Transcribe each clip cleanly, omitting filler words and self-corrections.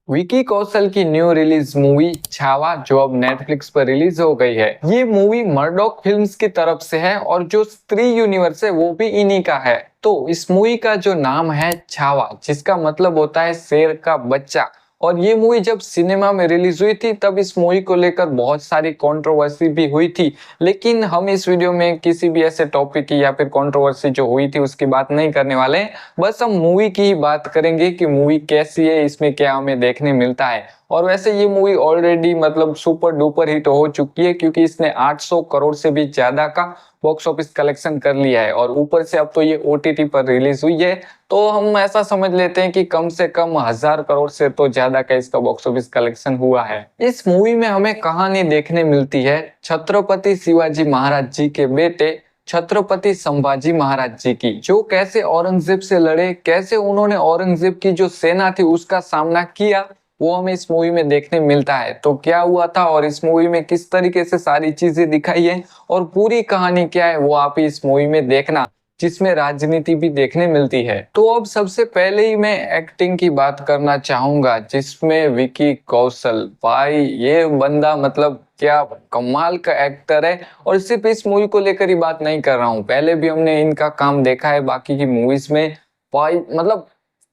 विकी कौशल की new release movie Chhaava जो अब नेटफ्लिक्स पर रिलीज हो गई है। ये मूवी मर्डॉक फिल्म्स की तरफ से है और जो स्त्री यूनिवर्स है वो भी इन्हीं का है। तो इस मूवी का जो नाम है छावा, जिसका मतलब होता है शेर का बच्चा। और ये मूवी जब सिनेमा में रिलीज हुई थी तब इस मूवी को लेकर बहुत सारी कंट्रोवर्सी भी हुई थी। लेकिन हम इस वीडियो में किसी भी ऐसे टॉपिक की या फिर कंट्रोवर्सी जो हुई थी उसकी बात नहीं करने वाले हैं। बस हम मूवी की ही बात करेंगे कि मूवी कैसी है, इसमें क्या हमें देखने मिलता है। और वैसे ये मूवी ऑलरेडी मतलब सुपर डुपर हिट हो चुकी है, क्योंकि इसने 800 करोड़ से भी ज्यादा का बॉक्स ऑफिस कलेक्शन कर लिया है। और ऊपर से अब तो ये ओटीटी पर रिलीज हुई है, तो हम ऐसा समझ लेते हैं कि कम से कम 1000 करोड़ से तो ज्यादा का इसका बॉक्स ऑफिस कलेक्शन हुआ है। इस मूवी में हमें कहानी देखने मिलती है छत्रपति शिवाजी महाराज जी के बेटे छत्रपति संभाजी महाराज जी की, जो कैसे औरंगजेब से लड़े, कैसे उन्होंने औरंगजेब की जो सेना थी उसका सामना किया, वो हमें इस मूवी में देखने मिलता है। तो क्या हुआ था और इस मूवी में किस तरीके से सारी चीजें दिखाई है और पूरी कहानी क्या है, वो आप इस मूवी में देखना, जिसमें राजनीति भी देखने मिलती है। तो अब सबसे पहले ही मैं एक्टिंग की बात करना चाहूंगा, जिसमें विकी कौशल, भाई ये बंदा मतलब क्या कमाल का एक्टर है। और सिर्फ इस मूवी को लेकर ही बात नहीं कर रहा हूँ, पहले भी हमने इनका काम देखा है बाकी की मूवीज में। भाई मतलब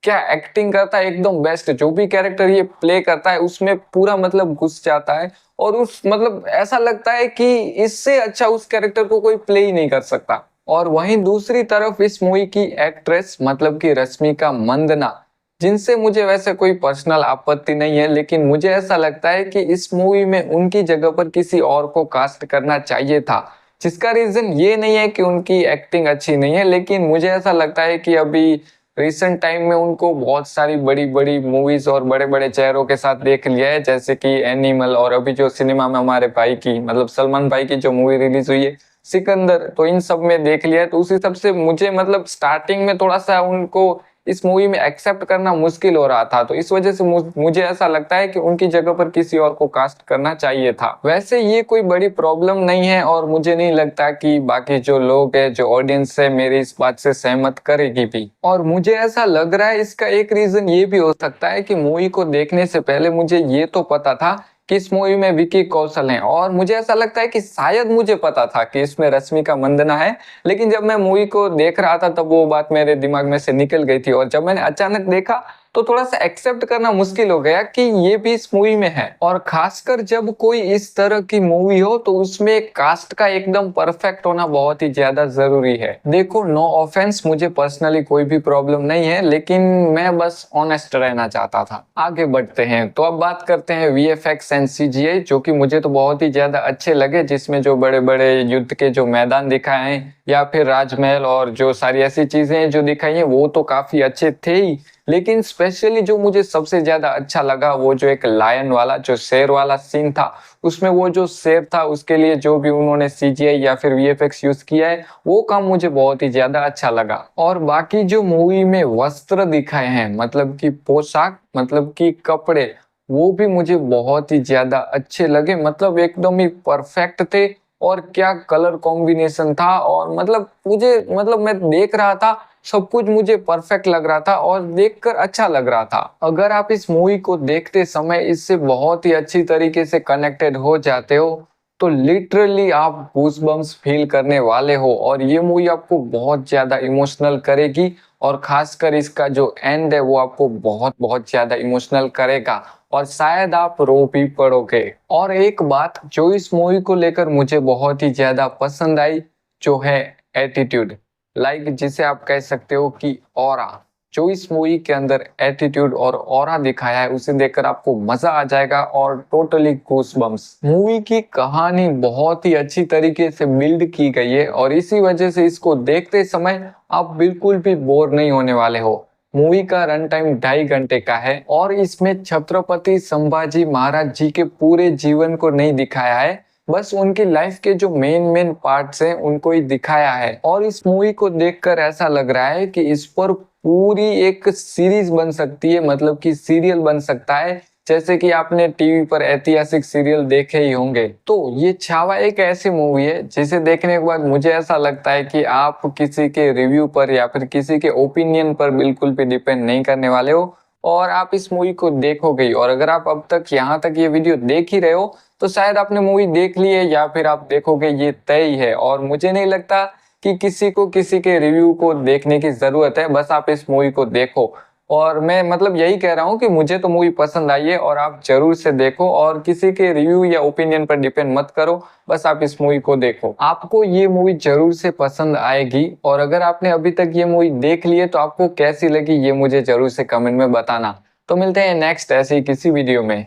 क्या एक्टिंग करता है, एकदम बेस्ट। जो भी कैरेक्टर ये प्ले करता है उसमें पूरा मतलब घुस जाता है। और उस मतलब ऐसा लगता है कि इससे अच्छा उस कैरेक्टर को कोई प्ले ही नहीं कर सकता। और वहीं दूसरी तरफ इस मूवी की एक्ट्रेस मतलब कि रश्मिका मंदाना, जिनसे मुझे वैसे कोई पर्सनल आपत्ति नहीं है, लेकिन मुझे ऐसा लगता है कि इस मूवी में उनकी जगह पर किसी और को कास्ट करना चाहिए था। जिसका रीजन ये नहीं है कि उनकी एक्टिंग अच्छी नहीं है, लेकिन मुझे ऐसा लगता है कि अभी रिसेंट टाइम में उनको बहुत सारी बड़ी बड़ी मूवीज और बड़े बड़े चेहरों के साथ देख लिया है, जैसे कि एनिमल, और अभी जो सिनेमा में हमारे भाई की मतलब सलमान भाई की जो मूवी रिलीज हुई है सिकंदर, तो इन सब में देख लिया है। तो उस हिसाब से मुझे मतलब स्टार्टिंग में थोड़ा सा उनको इस मूवी में एक्सेप्ट करना मुश्किल हो रहा था। तो इस वजह से मुझे ऐसा लगता है कि उनकी जगह पर किसी और को कास्ट करना चाहिए था। वैसे ये कोई बड़ी प्रॉब्लम नहीं है और मुझे नहीं लगता कि बाकी जो लोग है, जो ऑडियंस है, मेरी इस बात से सहमत करेगी भी। और मुझे ऐसा लग रहा है इसका एक रीजन ये भी हो सकता है कि मूवी को देखने से पहले मुझे ये तो पता था कि इस मूवी में विकी कौशल है, और मुझे ऐसा लगता है कि शायद मुझे पता था कि इसमें रश्मिका मंदाना है। लेकिन जब मैं मूवी को देख रहा था तब वो बात मेरे दिमाग में से निकल गई थी, और जब मैंने अचानक देखा तो थोड़ा सा एक्सेप्ट करना मुश्किल हो गया कि ये भी इस मूवी में है। और खासकर जब कोई इस तरह की मूवी हो तो उसमें कास्ट का एकदम परफेक्ट होना बहुत ही ज्यादा जरूरी है। देखो, नो ऑफेंस, मुझे पर्सनली कोई भी प्रॉब्लम नहीं है, लेकिन मैं बस ऑनेस्ट रहना चाहता था। आगे बढ़ते हैं, तो अब बात करते हैं वीएफएक्स एंड सीजीआई, जो कि मुझे तो बहुत ही ज्यादा अच्छे लगे। जिसमें जो बड़े बड़े युद्ध के जो मैदान दिखाए हैं या फिर राजमहल और जो सारी ऐसी चीजें जो दिखाई हैं वो तो काफी अच्छे थे ही। लेकिन स्पेशली जो मुझे सबसे ज्यादा अच्छा लगा वो जो एक लायन वाला, जो शेर वाला सीन था, उसमें वो जो शेर था उसके लिए जो भी उन्होंने सीजीआई या फिर वीएफएक्स यूज किया है वो काम मुझे बहुत ही ज्यादा अच्छा लगा। और बाकी जो मूवी में वस्त्र दिखाए हैं, मतलब कि पोशाक, मतलब कि कपड़े, वो भी मुझे बहुत ही ज्यादा अच्छे लगे। मतलब एकदम ही परफेक्ट थे। और क्या कलर कॉम्बिनेशन था, और मतलब मुझे मतलब मैं देख रहा था, सब कुछ मुझे परफेक्ट लग रहा था और देखकर अच्छा लग रहा था। अगर आप इस मूवी को देखते समय इससे बहुत ही अच्छी तरीके से कनेक्टेड हो जाते हो तो लिटरली आप गूज़बम्प्स फील करने वाले हो, और ये मूवी आपको बहुत ज्यादा इमोशनल करेगी। और खासकर इसका जो एंड है वो आपको बहुत बहुत ज्यादा इमोशनल करेगा, और शायद आप रो भी पड़ोगे। और एक बात जो इस मूवी को लेकर मुझे बहुत ही ज्यादा पसंद आई, जो है एटीट्यूड, लाइक जिसे आप कह सकते हो कि ऑरा। जो इस मूवी के अंदर एटीट्यूड और ऑरा दिखाया है उसे देखकर आपको मजा आ जाएगा और टोटली गूज़बम्प्स। मूवी की कहानी बहुत ही अच्छी तरीके से बिल्ड की गई है और इसी वजह से इसको देखते समय आप बिल्कुल भी बोर नहीं होने वाले हो। मूवी का रन टाइम 2.5 घंटे का है और इसमें छत्रपति संभाजी महाराज जी के पूरे जीवन को नहीं दिखाया है, बस उनकी लाइफ के जो मेन मेन पार्ट्स हैं उनको ही दिखाया है। और इस मूवी को देखकर ऐसा लग रहा है कि इस पर पूरी एक सीरीज बन सकती है, मतलब कि सीरियल बन सकता है, जैसे कि आपने टीवी पर ऐतिहासिक सीरियल देखे ही होंगे। तो ये छावा एक ऐसी मूवी है जिसे देखने के बाद मुझे ऐसा लगता है कि आप किसी के रिव्यू पर या फिर किसी के ओपिनियन पर बिल्कुल भी डिपेंड नहीं करने वाले हो। और आप इस मूवी को देखोगे। और अगर आप अब तक यहाँ तक ये वीडियो देख ही रहे हो तो शायद आपने मूवी देख ली है या फिर आप देखोगे, ये तय ही है। और मुझे नहीं लगता कि किसी को किसी के रिव्यू को देखने की जरूरत है, बस आप इस मूवी को देखो। और मैं मतलब यही कह रहा हूँ कि मुझे तो मूवी पसंद आई है और आप जरूर से देखो, और किसी के रिव्यू या ओपिनियन पर डिपेंड मत करो, बस आप इस मूवी को देखो। आपको ये मूवी जरूर से पसंद आएगी। और अगर आपने अभी तक ये मूवी देख ली है तो आपको कैसी लगी ये मुझे जरूर से कमेंट में बताना। तो मिलते हैं नेक्स्ट ऐसे ही किसी वीडियो में।